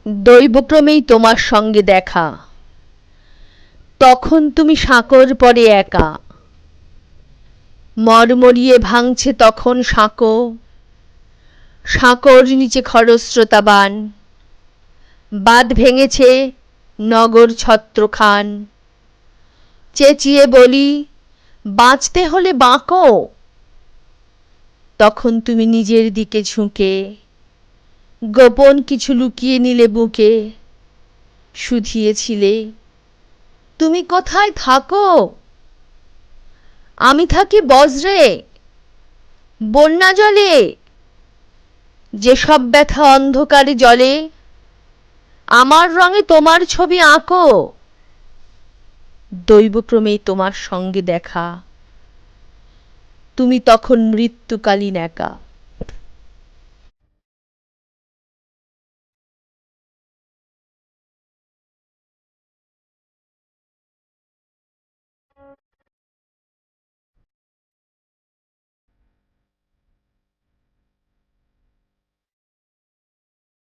দৈবক্রমেই তোমার সঙ্গে দেখা, তখন তুমি সাঁকোর পরে একা। মরমরিয়ে ভাঙছে তখন সাঁকো, সাঁকোর নিচে খরস্রোতা বান। বাঁধ ভেঙেছে নগর ছত্রখান। চেঁচিয়ে বলি, বাঁচতে হলে বাঁকো। তখন তুমি নিজের দিকে ঝুঁকে গোপন কিছু লুকিয়ে নিলে বুকে। শুধিয়েছিলে, তুমি কোথায় থাকো? আমি থাকি বজ্রে, বন্যা জলে, যেসব ব্যথা অন্ধকারে জ্বলে। আমার রঙে তোমার ছবি আঁকো। দৈবক্রমেই তোমার সঙ্গে দেখা, তুমি তখন মৃত্যুকালীন একা।